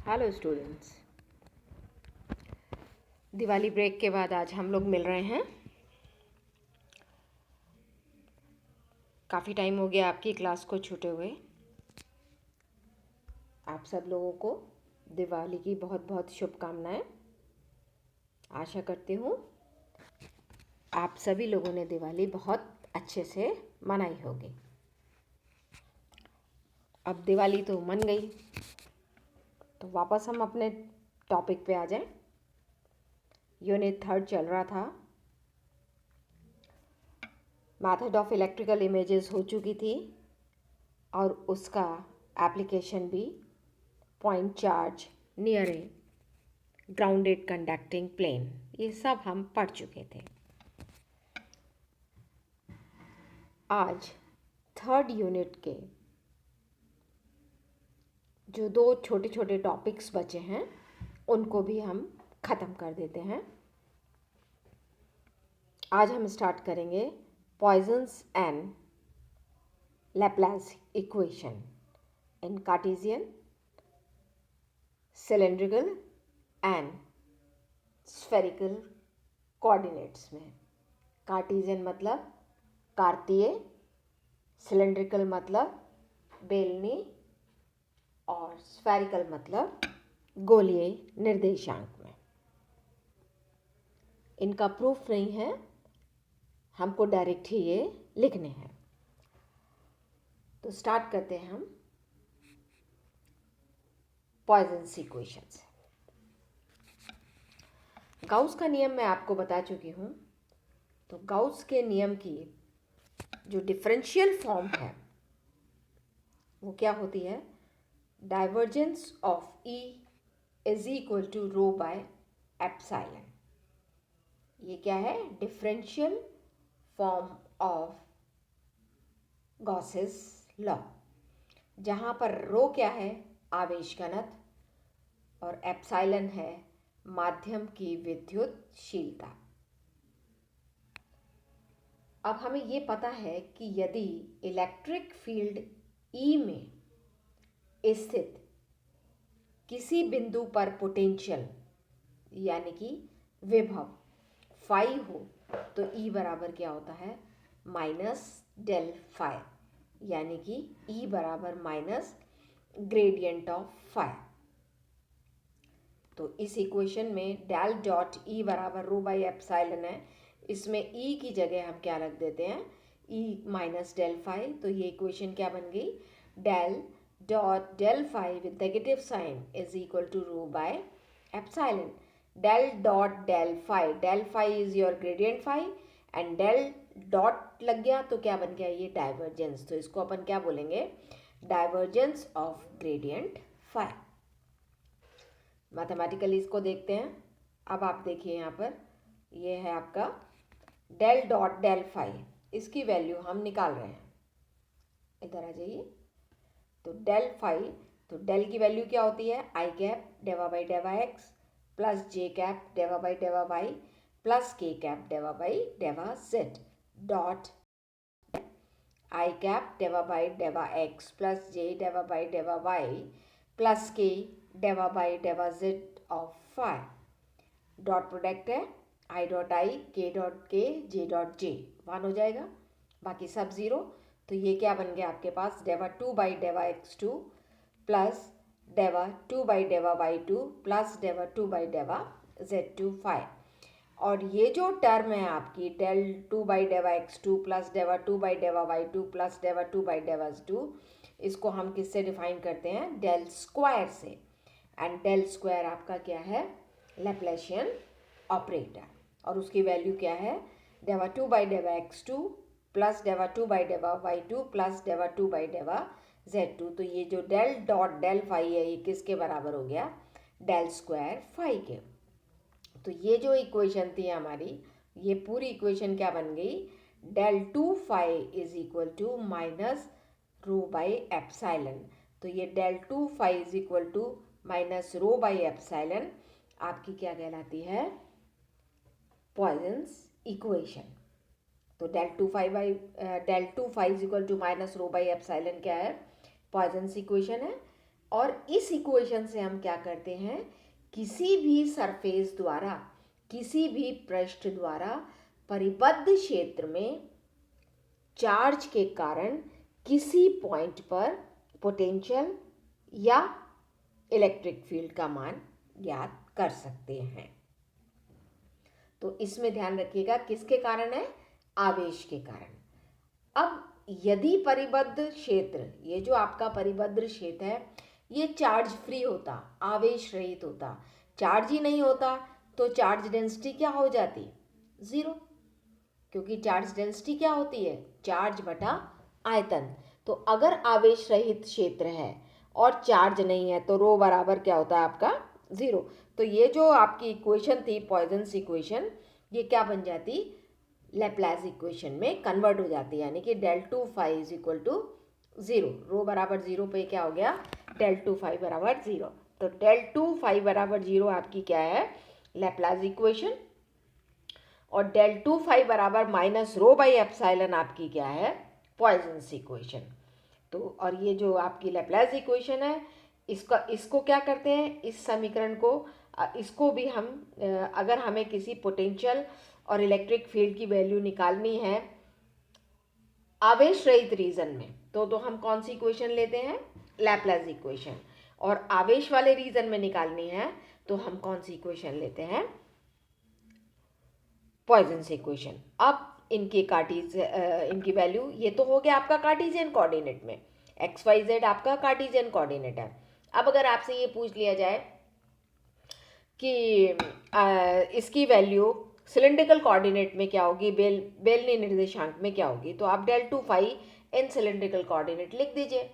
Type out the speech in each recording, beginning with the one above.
Hello students. Diwali break के बाद आज हम लोग मिल रहे हैं। काफ़ी टाइम हो गया आपकी क्लास को छूटे हुए। आप सब लोगों को दिवाली की बहुत बहुत शुभकामनाएं। आशा करती हूँ आप सभी लोगों ने दिवाली बहुत अच्छे से मनाई होगी। अब दिवाली तो मन गई, तो वापस हम अपने टॉपिक पे आ जाएं। यूनिट 3 चल रहा था। मेथड ऑफ इलेक्ट्रिकल इमेजेस हो चुकी थी और उसका एप्लीकेशन भी point charge near a grounded conducting plane, ये सब हम पढ़ चुके थे। आज थर्ड यूनिट के जो दो छोटे छोटे टॉपिक्स बचे हैं उनको भी हम ख़त्म कर देते हैं। आज हम स्टार्ट करेंगे Poisson's and Laplace equation in Cartesian, cylindrical and spherical coordinates में। कार्टेशियन मतलब कार्तीय, सिलेंड्रिकल मतलब बेलनी और स्फेरिकल मतलब गोलीय निर्देशांक में। इनका प्रूफ नहीं है, हमको डायरेक्ट ही ये लिखने हैं। तो स्टार्ट करते हैं हम पॉइजन्स इक्वेशन से। गाउस का नियम मैं आपको बता चुकी हूँ। तो गाउस के नियम की जो डिफरेंशियल फॉर्म है वो क्या होती है? Divergence of E is equal to rho by epsilon. ये क्या है? Differential form of Gauss's law, जहाँ पर रो क्या है? आवेश घनत्व और एप्सिलॉन है माध्यम की विद्युतशीलता। अब हमें ये पता है कि यदि इलेक्ट्रिक फील्ड ई में स्थित किसी बिंदु पर पोटेंशियल यानी कि विभव फाई हो तो ई बराबर क्या होता है? माइनस डेल फाई, यानी कि ई बराबर माइनस ग्रेडियंट ऑफ फाई। तो इस इक्वेशन में डेल डॉट ई बराबर रो बाई एप्सिलॉन है। इसमें ई की जगह हम क्या रख देते हैं? E minus del phi. तो ये इक्वेशन क्या बन गई? Del dot del phi with negative sign is equal to rho by epsilon. Del dot del phi is your gradient phi and del dot लग गया तो क्या बन गया? ये डाइवर्जेंस। तो इसको अपन क्या बोलेंगे? Divergence of gradient phi. Mathematically इसको देखते हैं। अब आप देखिए यहाँ पर ये है आपका डेल डॉट डेल फाई, इसकी वैल्यू हम निकाल रहे हैं। इधर आ जाइए। तो डेल फाई, तो डेल की वैल्यू क्या होती है? आई कैप डेवा बाई डेवा एक्स प्लस जे कैप डेवा बाई डेवा वाई प्लस के कैप डेवा बाई डेवा जेड डॉट आई कैप डेवा बाई डेवा एक्स प्लस जे डेवा बाई डेवा वाई प्लस के डेवा बाई डेवा z of phi. Dot product है आई डॉट आई, के डॉट के, जे डॉट जे, 1 हो जाएगा, बाकी सब 0। तो ये क्या बन गया आपके पास? डेवा 2 बाई डेवा एक्स 2 प्लस डेवा 2 बाई डेवा वाई 2 प्लस डेवा 2 बाई डेवा जेड 2 फाई। और ये जो टर्म है आपकी डेल 2 बाई डेवा एक्स 2 प्लस डेवा 2 बाई डेवा वाई 2 प्लस डेवा 2 बाई डेवा 2, इसको हम किससे डिफाइन करते हैं? डेल स्क्वायर से। एंड डेल स्क्वायर आपका क्या है? Laplacian operator. और उसकी वैल्यू क्या है? डेवा 2 बाई डेवा एक्स 2 प्लस डेवा 2 बाई डेवा वाई 2 प्लस डेवा 2 बाई डेवा जेड 2। तो ये जो डेल डॉट डेल फाई है ये किसके बराबर हो गया? डेल स्क्वायर फाई के। तो ये जो इक्वेशन थी हमारी, ये पूरी इक्वेशन क्या बन गई? Del 2 phi is equal to minus rho by epsilon. तो ये del 2 phi is equal to minus rho by epsilon आपकी क्या कहलाती है? Poisson's equation. तो del 2 phi is equal to minus rho by epsilon क्या है? पॉइजन्स इक्वेशन है। और इस इक्वेशन से हम क्या करते हैं, किसी भी सरफेस द्वारा, किसी भी पृष्ठ द्वारा परिबद्ध क्षेत्र में चार्ज के कारण किसी पॉइंट पर पोटेंशियल या इलेक्ट्रिक फील्ड का मान ज्ञात कर सकते हैं। तो इसमें ध्यान रखिएगा किसके कारण है, आवेश के कारण। अब यदि परिबद्ध क्षेत्र, ये जो आपका परिबद्ध क्षेत्र है, ये चार्ज फ्री होता, आवेश रहित होता, चार्ज ही नहीं होता, तो चार्ज डेंसिटी क्या हो जाती, जीरो। क्योंकि चार्ज डेंसिटी क्या होती है, चार्ज बटा आयतन। तो अगर आवेश रहित क्षेत्र है और चार्ज नहीं है तो रो बराबर क्या होता है आपका, जीरो। तो ये जो आपकी इक्वेशन थी पॉइजन्स इक्वेशन, ये क्या बन जाती, लैप्लास इक्वेशन में कन्वर्ट हो जाती है, यानी कि del two phi is equal to zero. Rho बराबर जीरो पे क्या हो गया, डेल टू फाई बराबर जीरो। तो डेल टू फाई बराबर जीरो आपकी क्या है, लैप्लास इक्वेशन। और डेल टू फाई बराबर माइनस रो बाई एप्सिलॉन आपकी क्या है, पॉइजन्स इक्वेशन। तो और ये जो आपकी लैप्लास इक्वेशन है, इसको क्या करते हैं, इस समीकरण को, इसको भी हम अगर हमें किसी पोटेंशियल और इलेक्ट्रिक फील्ड की वैल्यू निकालनी है आवेश रहित रीजन में, तो हम कौन सी इक्वेशन लेते हैं, लैप्लास इक्वेशन। और आवेश वाले रीजन में निकालनी है तो हम कौन सी इक्वेशन लेते हैं, पॉइजन्स इक्वेशन। अब इनकी वैल्यू, ये तो हो गया आपका कार्टेशियन कोऑर्डिनेट में, एक्स वाई जेड आपका कार्टेशियन कोऑर्डिनेट है। अब अगर आपसे ये पूछ लिया जाए कि इसकी वैल्यू सिलेंड्रिकल कोऑर्डिनेट में क्या होगी, बेलनी निर्देशांक में क्या होगी, तो आप डेल टू फाई इन सिलेंड्रिकल कोऑर्डिनेट लिख दीजिए,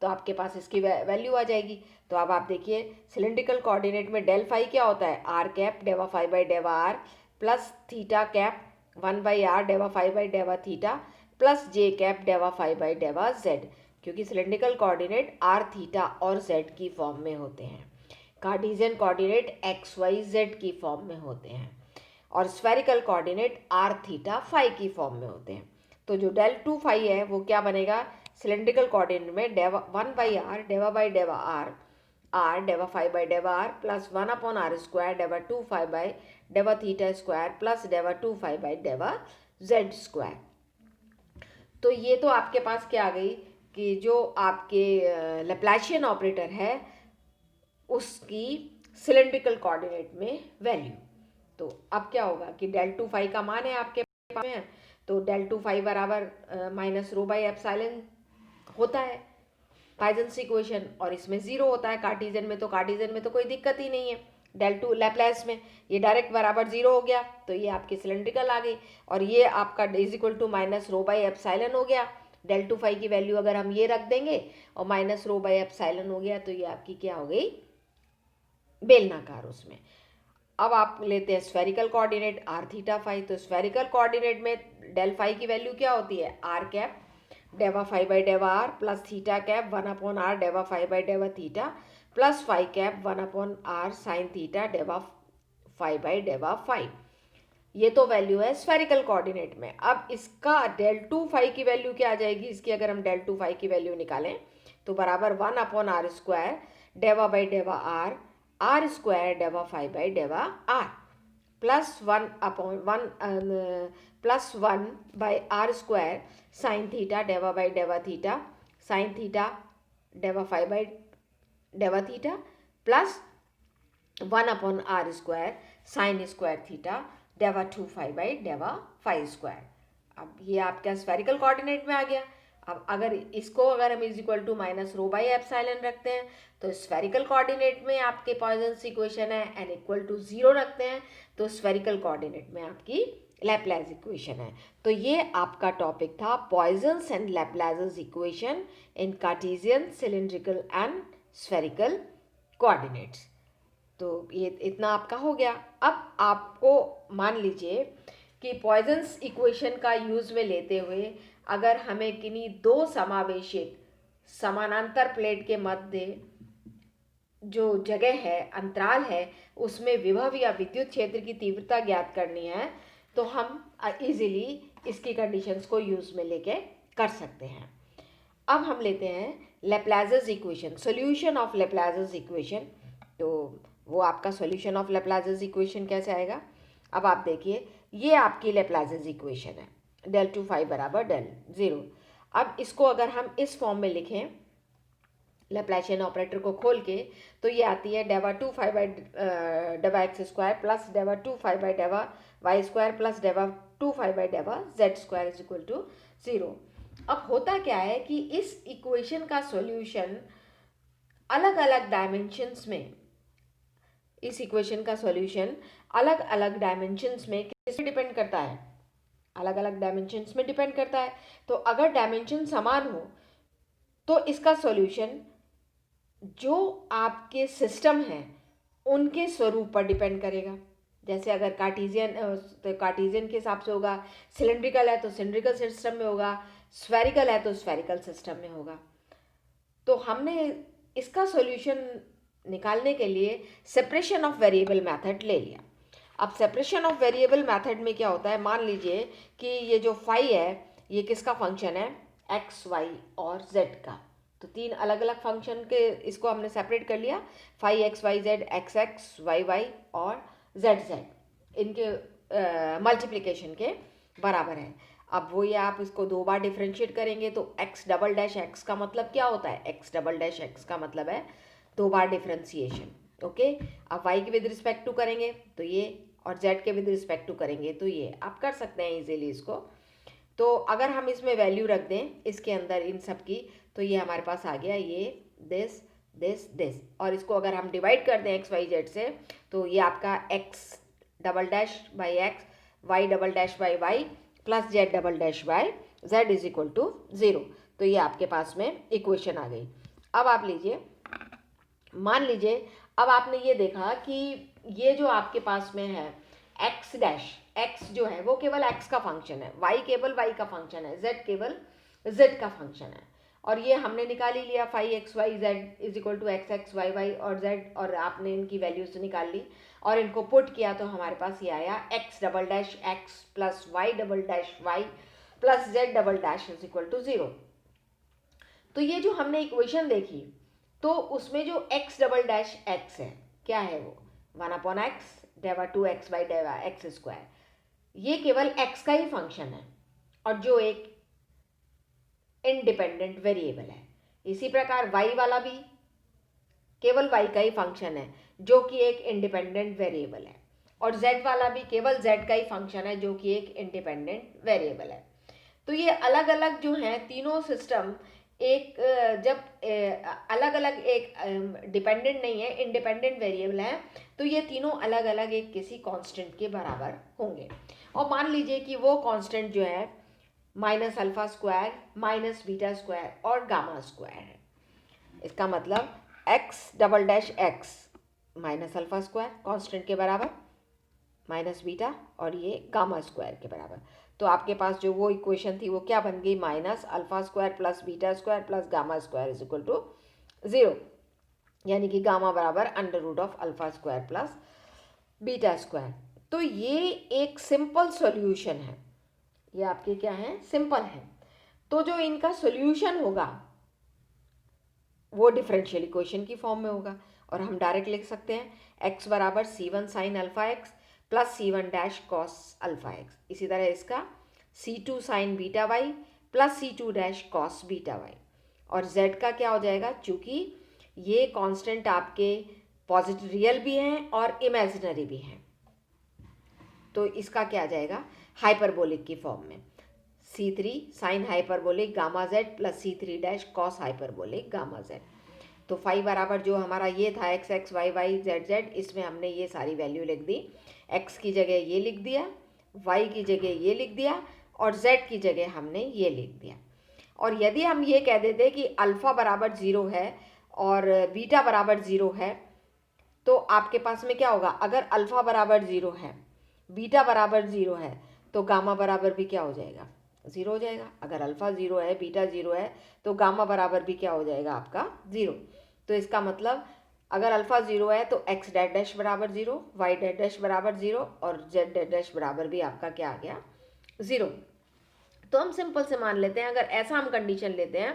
तो आपके पास इसकी वैल्यू आ जाएगी। तो अब आप देखिए सिलेंड्रिकल कोऑर्डिनेट में डेल फाई क्या होता है, आर कैप डेवा फाई बाई डेवा r plus theta cap 1/r डेवा फाई बाई डेवा थीटा प्लस जे कैप डेवा फाई बाई डेवा जेड, क्योंकि सिलेंड्रिकल कोऑर्डिनेट आर थीटा और जेड की फॉर्म में होते हैं, Cartesian coordinate x Y z की फॉर्म में होते हैं, और spherical coordinate r theta phi की फॉर्म में होते हैं। तो जो डेल टू फाई है वो क्या बनेगा, सिलेंड्रिकल कोऑर्डिनेट में डेवा 1/r डेवा बाई डेवा आर डेवा फाई बाई डेवा आर प्लस 1/r स्क्वायर डेवा 2 फाई बाई डेवा थीटा स्क्वायर प्लस डेवा 2 फाई बाई डेवा जेड स्क्वायर। तो ये तो आपके पास क्या आ गई कि जो आपके लैप्लाशियन ऑपरेटर है उसकी सिलेंड्रिकल कोऑर्डिनेट में वैल्यू। तो अब क्या होगा कि डेल टू फाई का मान है आपके पास में, तो डेल टू फाई बराबर माइनस रो बाई एप्सिलॉन होता है पॉइजन्स इक्वेशन, और इसमें जीरो होता है कार्टेशियन में, तो कार्टेशियन में तो कोई दिक्कत ही नहीं है, डेल टू लैप्लास में ये डायरेक्ट बराबर जीरो हो गया, तो ये आपकी सिलेंड्रिकल आ गई, और ये आपका is equal to minus rho by epsilon हो गया। डेल टू फाई की वैल्यू अगर हम ये रख देंगे और माइनस रो बाई एप्सिलॉन हो गया, तो ये आपकी क्या हो गई, बेलनाकार उसमें। अब आप लेते हैं spherical coordinate r theta phi, तो स्फेरिकल कोऑर्डिनेट में डेल फाई की वैल्यू क्या होती है, आर कैप डेवा फाई बाई डेवा r plus theta cap 1/r डेवा फाई बाई डेवा theta plus phi cap 1/r sine theta डेवा फाई बाई डेवा फाई। ये तो वैल्यू है स्फेरिकल कोऑर्डिनेट में। अब इसका डेल टू फाई की वैल्यू क्या आ जाएगी, इसकी अगर हम डेल टू फाई की वैल्यू निकालें तो बराबर 1/r स्क्वायर डेवा बाई डेवा आर स्क्वायर डेवा फाई बाई डेवा r plus 1/r square sine theta डेवा बाई डेवा थीटा साइन थीटा डेवा फाई बाई डेवा theta plus 1/r square sine square theta डेवा 2 फाई बाई डेवा फाई स्क्वायर। अब ये आपका स्फेरिकल कोऑर्डिनेट में आ गया। अब अगर हम is equal to minus rho by epsilon रखते हैं तो स्फेरिकल कोऑर्डिनेट में आपके पॉइजन्स इक्वेशन है, एन इक्वल टू जीरो रखते हैं तो स्फेरिकल कोऑर्डिनेट में आपकी लैप्लास इक्वेशन है। तो ये आपका टॉपिक था Poisson's and Laplace equation in Cartesian, cylindrical and spherical coordinates. तो ये इतना आपका हो गया। अब आपको मान लीजिए कि पॉइजन्स इक्वेशन का यूज में लेते हुए अगर हमें किन्हीं दो समावेशित समानांतर प्लेट के मध्य जो जगह है, अंतराल है, उसमें विभव या विद्युत क्षेत्र की तीव्रता ज्ञात करनी है तो हम इजीली इसकी कंडीशंस को यूज में लेके कर सकते हैं। अब हम लेते हैं लेप्लाज़ेस इक्वेशन, सॉल्यूशन ऑफ लेप्लाज़ेस इक्वेशन। तो वो आपका सॉल्यूशन ऑफ लेप्लाज़ेस इक्वेशन कैसे आएगा? अब आप देखिए, ये आपकी लेप्लाज़ेस इक्वेशन है, del 2 phi बराबर del 0। अब इसको अगर हम इस फॉर्म में लिखें, लैप्लाशियन ऑपरेटर को खोल के, तो ये आती है डेवा 2 phi बाई डेवा एक्स स्क्वायर प्लस डेवा 2 phi बाई डेवा वाई स्क्वायर प्लस डेवा 2 phi बाई डेवा z square is equal to 0। अब होता क्या है कि इस इक्वेशन का सॉल्यूशन अलग अलग डायमेंशंस में, इस इक्वेशन का सॉल्यूशन अलग अलग डायमेंशंस में किस पे डिपेंड करता है? अलग अलग डायमेंशंस में डिपेंड करता है। तो अगर डायमेंशन समान हो तो इसका सॉल्यूशन जो आपके सिस्टम हैं उनके स्वरूप पर डिपेंड करेगा। जैसे अगर कार्टेशियन तो कार्टेशियन के हिसाब से होगा, सिलेंड्रिकल है तो सिलेंड्रिकल सिस्टम में होगा, स्फेरिकल है तो स्फेरिकल सिस्टम में होगा। तो हमने इसका सॉल्यूशन निकालने के लिए सेपरेशन ऑफ वेरिएबल मेथड ले लिया। अब सेपरेशन ऑफ वेरिएबल मेथड में क्या होता है, मान लीजिए कि ये जो फाई है ये किसका फंक्शन है? एक्स, वाई और जेड का। तो तीन अलग अलग फंक्शन के इसको हमने सेपरेट कर लिया, phi X Y Z, X X Y Y और जेड जेड, इनके मल्टीप्लिकेशन के बराबर है। अब वो ये आप इसको दो बार डिफ्रेंशिएट करेंगे तो एक्स डबल डैश एक्स का मतलब क्या होता है? एक्स डबल डैश एक्स का मतलब है दो बार डिफ्रेंसिएशन। ओके, अब वाई के विद रिस्पेक्ट टू करेंगे तो ये, और जेड के विद रिस्पेक्ट टू करेंगे तो ये। आप कर सकते हैं इजीली इसको। तो अगर हम इसमें वैल्यू रख दें इसके अंदर इन सब की, तो ये हमारे पास आ गया ये दिस दिस दिस। और इसको अगर हम डिवाइड कर दें एक्स वाई जेड से, तो ये आपका X double dash by X, Y double dash by Y plus Z double dash by Z is equal to 0। तो ये आपके पास में इक्वेशन आ गई। अब आप लीजिए, मान लीजिए अब आपने ये देखा कि ये जो आपके पास में है एक्स डैश, एक्स जो है वो केवल एक्स का फंक्शन है, वाई केवल वाई का फंक्शन है, जेड केवल जेड का फंक्शन है। और ये हमने निकाल ही लिया, phi X Y Z is equal to X X Y Y और जेड, और आपने इनकी वैल्यूज निकाल ली और इनको पुट किया तो हमारे पास ये आया X double dash X plus Y double dash Y plus Z double dash is equal to 0। तो ये जो हमने इक्वेशन देखी, तो उसमें जो एक्स डबल डैश एक्स है, क्या है वो? 1/x डेवा 2x बाई डेवा एक्स स्क्वायर, ये केवल x का ही फंक्शन है और जो एक इंडिपेंडेंट वेरिएबल है। इसी प्रकार y वाला भी केवल y का ही फंक्शन है जो कि एक इंडिपेंडेंट वेरिएबल है, और z वाला भी केवल z का ही फंक्शन है जो कि एक इंडिपेंडेंट वेरिएबल है। तो ये अलग अलग जो हैं तीनों सिस्टम, एक जब अलग अलग एक डिपेंडेंट नहीं है, इंडिपेंडेंट वेरिएबल है, तो ये तीनों अलग अलग एक किसी कांस्टेंट के बराबर होंगे। और मान लीजिए कि वो कांस्टेंट जो है minus alpha square, minus beta square और गामा स्क्वायर है। इसका मतलब x double dash x minus alpha square constant के बराबर, माइनस बीटा और ये गामा स्क्वायर के बराबर। तो आपके पास जो वो इक्वेशन थी वो क्या बन गई? Minus alpha square plus beta square plus gamma square is equal to 0, यानी कि गामा बराबर under root of alpha square plus beta square. तो ये एक सिंपल सॉल्यूशन है, ये आपके क्या है? सिंपल है। तो जो इनका सॉल्यूशन होगा वो डिफरेंशियल इक्वेशन की फॉर्म में होगा, और हम डायरेक्ट लिख सकते हैं एक्स बराबर c1 sine alpha X plus c1 dash cos alpha X. इसी तरह इसका c2 sine beta Y plus c2 dash cos beta Y. और z का क्या हो जाएगा? चूँकि ये कांस्टेंट आपके पॉजिटिव रियल भी हैं और इमेजिनरी भी हैं, तो इसका क्या आ जाएगा? हाइपरबोलिक की फॉर्म में c3 sine hyperbolic gamma z plus c3 dash cos hyperbolic gamma z। तो फाई बराबर जो हमारा ये था X X Y Y Z Z, इसमें हमने ये सारी वैल्यू लिख दी। एक्स की जगह ये लिख दिया, वाई की जगह ये लिख दिया और जेड की जगह हमने ये लिख दिया। और यदि हम ये कह देते कि अल्फ़ा बराबर 0 है और बीटा बराबर 0 है, तो आपके पास में क्या होगा? अगर अल्फ़ा बराबर 0 है, बीटा बराबर 0 है, तो गामा बराबर भी क्या हो जाएगा? 0 हो जाएगा। अगर अल्फ़ा 0 है, बीटा 0 है, तो गामा बराबर भी क्या हो जाएगा? आपका 0। तो इसका मतलब अगर अल्फ़ा 0 है तो एक्स डैश डैश बराबर 0, वाई डैश डैश बराबर 0 और जेड डैश डैश बराबर भी आपका क्या आ गया? 0। तो हम सिंपल से मान लेते हैं, अगर ऐसा हम कंडीशन लेते हैं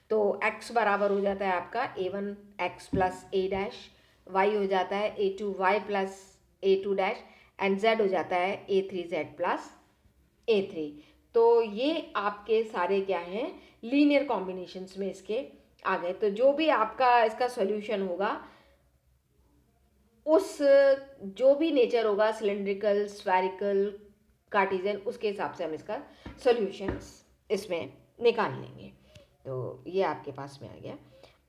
तो x बराबर हो जाता है आपका a1 x plus a dash, y हो जाता है a2 y plus a2 dash, and z हो जाता है a3 z प्लस a3। तो ये आपके सारे क्या हैं, लीनियर कॉम्बिनेशंस में इसके आ गए। तो जो भी आपका इसका सॉल्यूशन होगा, उस जो भी नेचर होगा सिलेंड्रिकल, स्फेरिकल, कार्टेशियन, उसके हिसाब से हम इसका सॉल्यूशंस इसमें निकाल लेंगे। तो ये आपके पास में आ गया।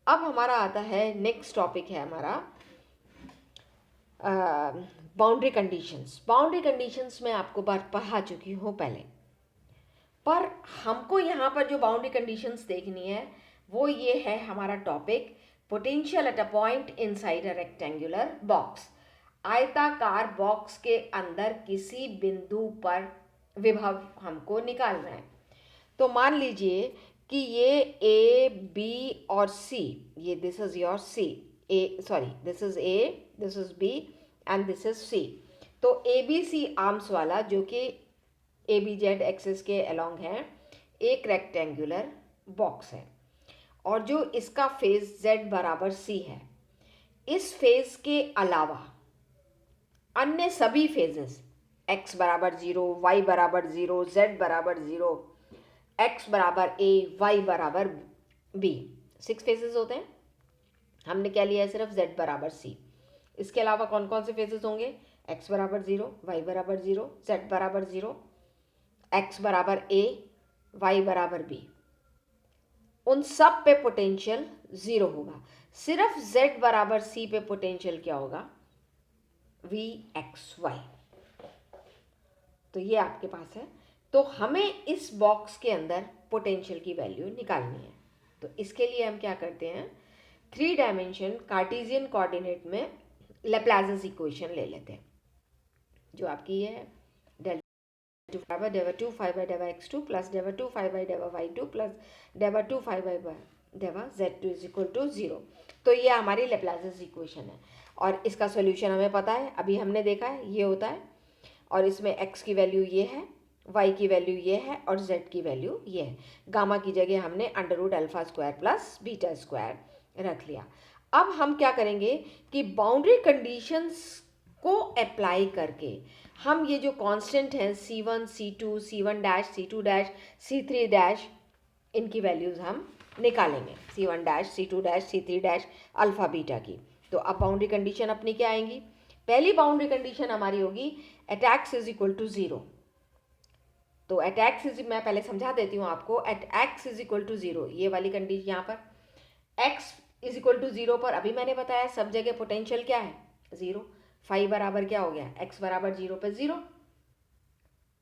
अब हमारा आता है नेक्स्ट टॉपिक है हमारा बाउंड्री कंडीशंस। बाउंड्री कंडीशंस में आपको पढ़ा चुकी हूँ पहले, पर हमको यहाँ पर जो बाउंड्री कंडीशंस देखनी है वो ये है हमारा topic, potential at a point inside a rectangular box. आयताकार बॉक्स के अंदर किसी बिंदु पर विभव हमको निकालना है। तो मान लीजिए कि ये ए, बी और सी, ये this is your C, this is A, this is B and this is C. तो ए बी सी आर्म्स वाला जो कि ए बी जेड एक्सिस के अलोंग है, एक रेक्टेंगुलर बॉक्स है, और जो इसका फेज z बराबर c है, इस फेज के अलावा अन्य सभी फेजेस x बराबर 0, y बराबर 0, z बराबर 0, x बराबर a, y बराबर b, 6 फेजेस होते हैं। हमने क्या लिया है, सिर्फ z बराबर c। इसके अलावा कौन कौन से फेजेस होंगे, x बराबर 0, y बराबर 0, z बराबर 0, x बराबर a, y बराबर b। उन सब पे पोटेंशियल 0 होगा। सिर्फ z बराबर c पे पोटेंशियल क्या होगा, vxy। तो ये आपके पास है। तो हमें इस बॉक्स के अंदर पोटेंशियल की वैल्यू निकालनी है। तो इसके लिए हम क्या करते हैं, 3 डायमेंशन कार्टेशियन कोऑर्डिनेट में लैप्लासिस इक्वेशन ले लेते हैं, जो आपकी ये है डेवा 2 5 बाई डेवा x2 प्लस डेवा 2 5 बाई डेवा y2 प्लस डेवा 2 5 बाई डेवा z2 इज इक्वल टू 0। तो ये हमारी लैप्लासिस इक्वेशन है, और इसका सॉल्यूशन हमें पता है, अभी हमने देखा है ये होता है, और इसमें x की वैल्यू ये है, y की वैल्यू ये है, और z की वैल्यू ये है। गामा की जगह हमने under root alpha square plus beta square रख लिया। अब हम क्या करेंगे कि बाउंड्री कंडीशंस को अप्लाई करके हम ये जो कांस्टेंट हैं C1, C2, C1 dash, C2 dash, C3 dash, इनकी वैल्यूज़ हम निकालेंगे, C1 dash, C2 dash, C3 dash, alpha beta की। तो अब बाउंड्री कंडीशन अपनी क्या आएंगी, पहली बाउंड्री कंडीशन हमारी होगी at x is equal to 0। तो एट x इज, मैं पहले समझा देती हूँ आपको, at x is equal to 0, ये वाली कंडीशन यहाँ पर x इज इक्वल टू 0 पर अभी मैंने बताया सब जगह पोटेंशियल क्या है, 0। फाई बराबर क्या हो गया, x बराबर 0 पे 0।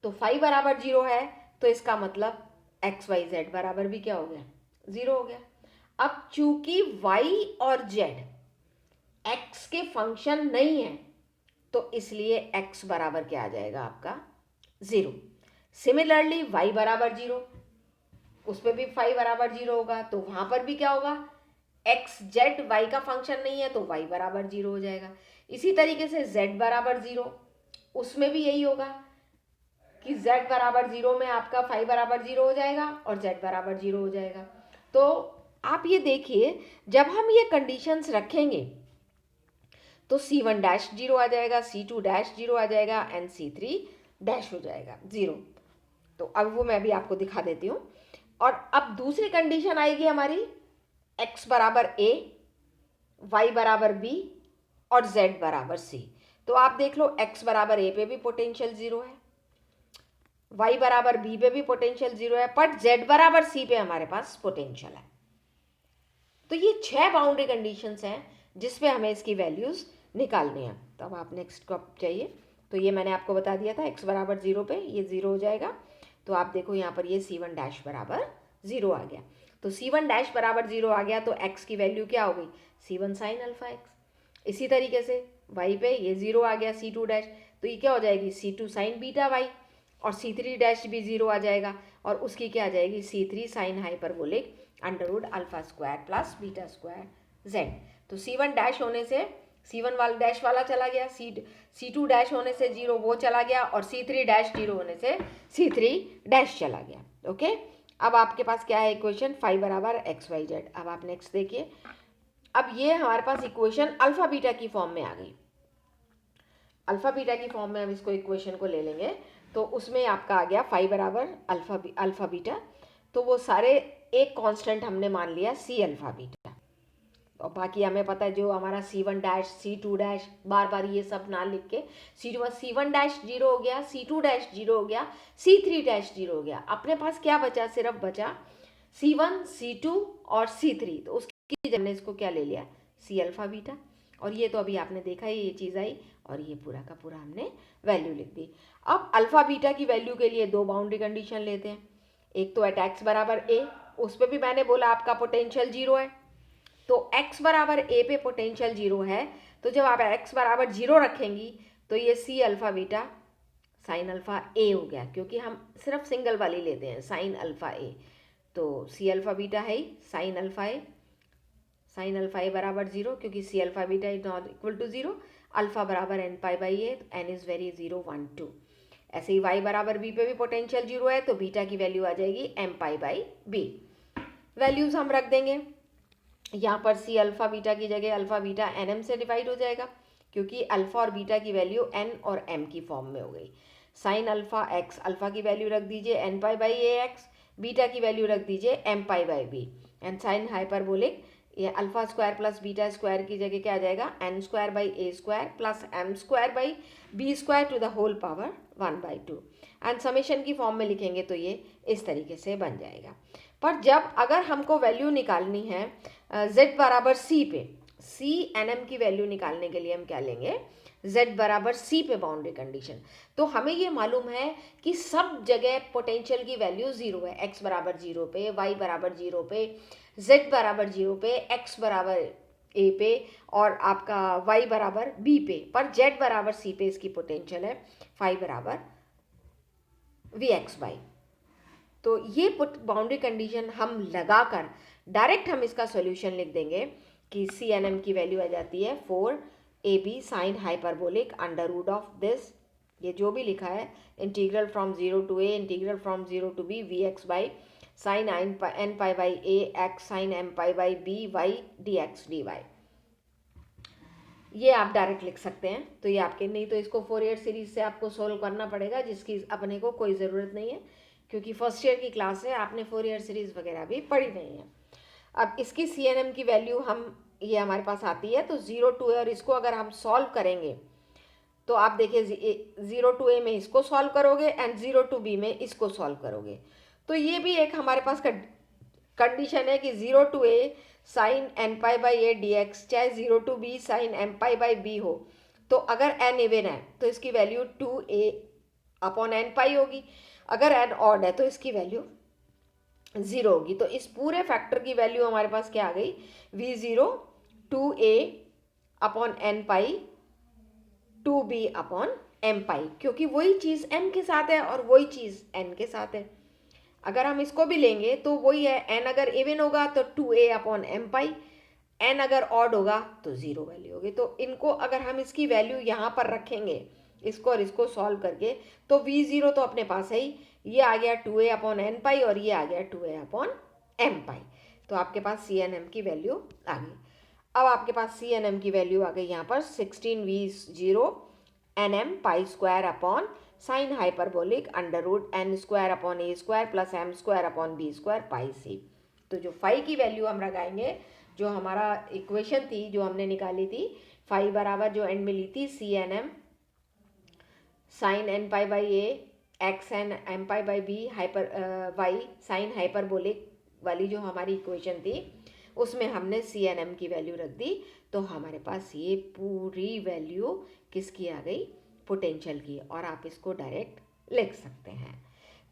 तो फाई बराबर 0 है, तो इसका मतलब एक्स वाई जेड बराबर भी क्या हो गया, 0 हो गया। अब चूंकि y और z x के फंक्शन नहीं है, तो इसलिए x बराबर क्या आ जाएगा आपका, 0। सिमिलरली y बराबर 0, उस पर भी फाई बराबर 0 होगा, तो वहां पर भी क्या होगा, एक्स जेड वाई का फंक्शन नहीं है, तो वाई बराबर 0 हो जाएगा। इसी तरीके से z बराबर 0, उसमें भी यही होगा कि z बराबर 0 में आपका फाई बराबर 0 हो जाएगा और z बराबर 0 हो जाएगा। तो आप ये देखिए, जब हम ये कंडीशंस रखेंगे तो C1 डैश 0 आ जाएगा, C2 डैश 0 आ जाएगा, एंड C3 डैश हो जाएगा 0। तो अब वो मैं भी आपको दिखा देती हूँ। और अब दूसरी कंडीशन आएगी हमारी, x बराबर a, y बराबर b और z बराबर c। तो आप देख लो, x बराबर a पे भी पोटेंशियल 0 है, y बराबर b पे भी पोटेंशियल 0 है, बट z बराबर c पे हमारे पास पोटेंशियल है। तो ये 6 बाउंड्री कंडीशंस हैं जिसपे हमें इसकी वैल्यूज निकालनी है। तो अब आप नेक्स्ट को चाहिए, तो ये मैंने आपको बता दिया था, x बराबर 0 पे ये 0 हो जाएगा। तो आप देखो यहाँ पर ये C1 डैश बराबर 0 आ गया। तो C1 डैश बराबर 0 आ गया, तो x की वैल्यू क्या हो गई, C1 साइन अल्फा x। इसी तरीके से y पे ये 0 आ गया, C2 डैश, तो ये क्या हो जाएगी, C2 साइन बीटा y, और C3 डैश भी 0 आ जाएगा, और उसकी क्या आ जाएगी, C3 sine hyperbolic under root alpha square plus beta square z। तो C1 डैश होने से C1 वाला डैश वाला चला गया, C2 डैश होने से 0 वो चला गया, और C3 डैश 0 होने से C3 डैश चला गया। ओके, अब आपके पास क्या है इक्वेशन, फाई बराबर एक्स वाई जेड। अब आप नेक्स्ट देखिए, अब ये हमारे पास इक्वेशन अल्फा बीटा की फॉर्म में आ गई। अल्फा बीटा की फॉर्म में हम इसको इक्वेशन को ले लेंगे तो उसमें आपका आ गया फाई बराबर अल्फा बीटा। तो वो सारे एक कांस्टेंट हमने मान लिया सी अल्फा बीटा, और बाकी हमें पता है जो हमारा C1 डैश C2 डैश, बार बार ये सब ना लिख के, C1 डैश 0 हो गया, C2 डैश 0 हो गया, C3 डैश 0 हो गया। अपने पास क्या बचा, सिर्फ बचा C1 C2 और C3। तो उसकी हमने इसको क्या ले लिया, C अल्फा बीटा। और ये तो अभी आपने देखा ही, ये चीज़ आई और ये पूरा का पूरा हमने वैल्यू लिख दी। अब अल्फा बीटा की वैल्यू के लिए दो बाउंड्री कंडीशन लेते हैं। एक तो एट एक्स बराबर ए, उस पर भी मैंने बोला आपका पोटेंशियल 0 है, तो x बराबर a पे पोटेंशियल 0 है। तो जब आप x बराबर 0 रखेंगी तो ये c alpha beta sine alpha a हो गया, क्योंकि हम सिर्फ सिंगल वाली लेते हैं साइन अल्फा a। तो c अल्फा बीटा है ही sine alpha a, sine alpha a बराबर 0, क्योंकि c alpha beta is not equal to 0। Alpha बराबर n पाई बाई a, तो n इज वेरी 0 1 2। ऐसे ही y बराबर b पे भी पोटेंशियल 0 है, तो बीटा की वैल्यू आ जाएगी m pi by b। Values हम रख देंगे यहाँ पर, सी अल्फा बीटा की जगह अल्फा बीटा एन एम से डिवाइड हो जाएगा, क्योंकि अल्फा और बीटा की वैल्यू एन और एम की फॉर्म में हो गई। साइन अल्फा एक्स, अल्फा की वैल्यू रख दीजिए n pi by A x, beta की वैल्यू रख दीजिए m pi by b. And sine hyperbolic, ये alpha square plus beta square की जगह क्या आ जाएगा, n square by a square plus m square by B square to the whole power 1/2। And summation की फॉर्म में लिखेंगे तो ये इस तरीके से बन जाएगा। पर जब अगर हमको वैल्यू निकालनी है z बराबर c पे, c एन एम की वैल्यू निकालने के लिए हम क्या लेंगे, z बराबर c पे बाउंड्री कंडीशन। तो हमें ये मालूम है कि सब जगह पोटेंशियल की वैल्यू 0 है, x बराबर 0 पे, y बराबर 0 पे, z बराबर 0 पे, x बराबर a पे और आपका y बराबर b पे। पर z बराबर c पे इसकी पोटेंशियल है फाई बराबर vx/। तो ये बाउंड्री कंडीशन हम लगाकर डायरेक्ट हम इसका सॉल्यूशन लिख देंगे कि सी एन एम की वैल्यू आ जाती है 4ab sine hyperbolic under root of this, ये जो भी लिखा है, integral from 0 to a integral from 0 to b vx/, sine n pi by a x sine m pi by b y dx dy। ये आप डायरेक्ट लिख सकते हैं। तो ये आपके, नहीं तो इसको फोरियर सीरीज से आपको सोल्व करना पड़ेगा, जिसकी अपने को कोई ज़रूरत नहीं है, क्योंकि फर्स्ट ईयर की क्लास है, आपने फोरियर सीरीज वगैरह भी पढ़ी नहीं है। अब इसकी सी एन एम की वैल्यू हम, ये हमारे पास आती है तो 0 to a, और इसको अगर हम सॉल्व करेंगे तो आप देखिए 0 to a में इसको सॉल्व करोगे एंड 0 to b में इसको सॉल्व करोगे। तो ये भी एक हमारे पास कंडीशन है कि 0 to a sine N pi by A D X, चाहे 0 to b sine M pi by B हो, तो अगर n इवन है तो इसकी वैल्यू 2a अपॉन एन पाई होगी, अगर n ऑड है तो इसकी वैल्यू 0 होगी। तो इस पूरे फैक्टर की वैल्यू हमारे पास क्या आ गई, v0 2a अपॉन एन पाई 2b अपॉन एम पाई, क्योंकि वही चीज़ m के साथ है और वही चीज़ n के साथ है। अगर हम इसको भी लेंगे तो वही है, n अगर इवन होगा तो 2a अपॉन एम पाई, n अगर ऑड होगा तो 0 वैल्यू होगी। तो इनको अगर हम इसकी वैल्यू यहाँ पर रखेंगे, इसको और इसको सॉल्व करके, तो v0 तो अपने पास है ही, ये आ गया 2a अपॉन एन पाई और ये आ गया 2a अपॉन एम पाई। तो आपके पास सी एन एम की वैल्यू आ गई। अब आपके पास सी एन एम की वैल्यू आ गई यहाँ पर 16v0 n M pi square upon sine hyperbolic under root n square upon a square plus m square upon b square pi c. तो जो फाई की वैल्यू हम लगाएंगे, जो हमारा इक्वेशन थी जो हमने निकाली थी, फाई बराबर जो एंड में ली थी C N M sine N pi by A X N M pi by B hyper Y sine hyperbolic वाली जो हमारी इक्वेशन थी, उसमें हमने सी एन एम की वैल्यू रख दी। तो हमारे पास ये पूरी वैल्यू किसकी आ गई, पोटेंशियल की, और आप इसको डायरेक्ट लिख सकते हैं।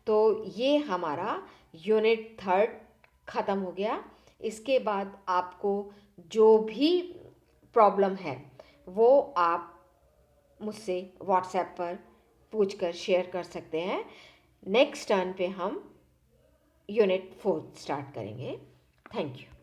तो ये हमारा यूनिट 3 ख़त्म हो गया। इसके बाद आपको जो भी प्रॉब्लम है वो आप मुझसे व्हाट्सएप पर पूछकर शेयर कर सकते हैं। नेक्स्ट टर्न पे हम यूनिट 4 स्टार्ट करेंगे। Thank you.